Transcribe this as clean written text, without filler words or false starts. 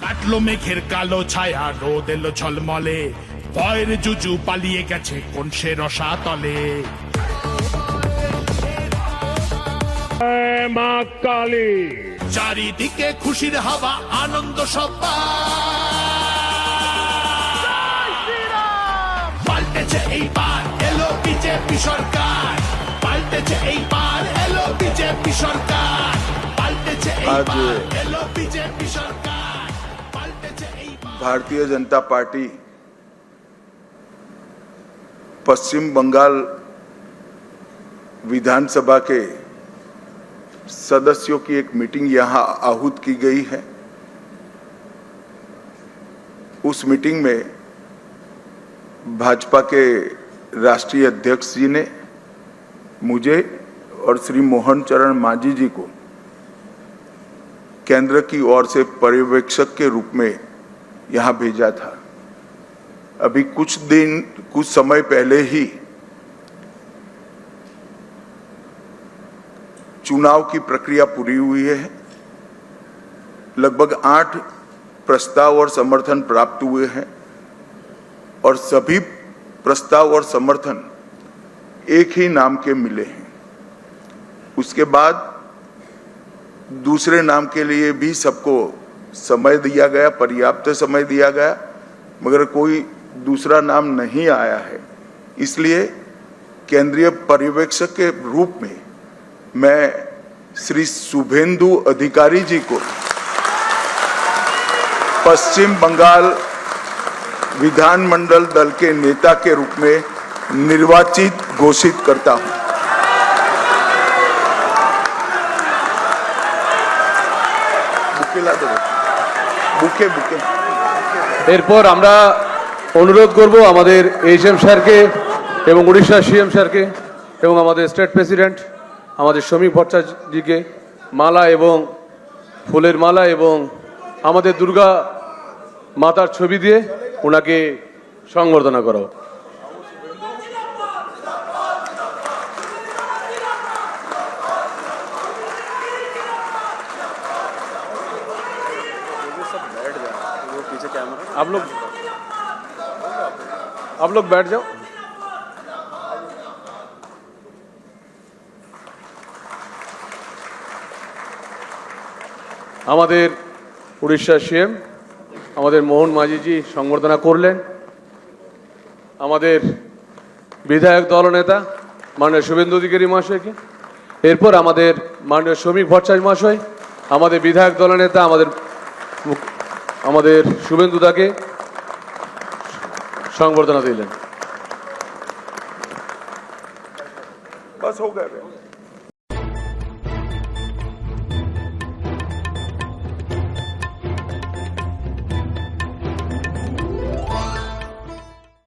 কাটলো মেঘের কালো ছায়া, রোদ এলো ঝলমলে, ভয়ের জুজু পালিয়ে গেছে কোন সে রসা তলে। মা কালী, চারিদিকে খুশির হাওয়া, আনন্দ সব্বার। পাল্টেছে এইবার এলো বিজেপি সরকার, পাল্টেছে এইবার এলো বিজেপি সরকার, পাল্টেছে এইবার এলো বিজেপি সরকার, পাল্টেছে এইবার। भारतीय जनता पार्टी पश्चिम बंगाल विधानसभा के सदस्यों की एक मीटिंग यहां आहूत की गई है। उस मीटिंग में भाजपा के राष्ट्रीय अध्यक्ष जी ने मुझे और श्री मोहन चरण मांझी जी को केंद्र की ओर से पर्यवेक्षक के रूप में यहां भेजा था। अभी कुछ समय पहले ही चुनाव की प्रक्रिया पूरी हुई है। लगभग 8 प्रस्ताव और समर्थन प्राप्त हुए हैं और सभी प्रस्ताव और समर्थन एक ही नाम के मिले हैं। उसके बाद दूसरे नाम के लिए भी सबको समय दिया गया, पर्याप्त समय दिया गया, मगर कोई दूसरा नाम नहीं आया है। इसलिए केंद्रीय पर्यवेक्षक के रूप में मैं श्री शुभेंदु अधिकारी जी को पश्चिम बंगाल विधानमंडल दल के नेता के रूप में निर्वाचित घोषित करता हूं। बुके बुके এরপর আমরা অনুরোধ করব আমাদের এইচএম স্যারকে এবং উড়িষ্যা সিএম স্যারকে এবং আমাদের স্টেট প্রেসিডেন্ট আমাদের শ্রমিক ভট্টাচার্যজিকে মালা এবং ফুলের মালা এবং আমাদের দুর্গা মাতার ছবি দিয়ে ওনাকে সংবর্ধনা করা হোক। आप लोग बैठ जाओ। আমাদের উড়িষ্যা সিএম আমাদের মোহন মাঝিজি সংবর্ধনা করলেন। আমাদের বিধায়ক দলনেতা মাননীয় শুভেন্দু অধিকারী মহাশয়কে, এরপর আমাদের মাননীয় শ্রমিক ভট্টাচার্য মহাশয় আমাদের বিধায়ক দলনেতা আমাদের শুভেন্দু দাকে সংবর্ধনা দিলেন। बस हो गया।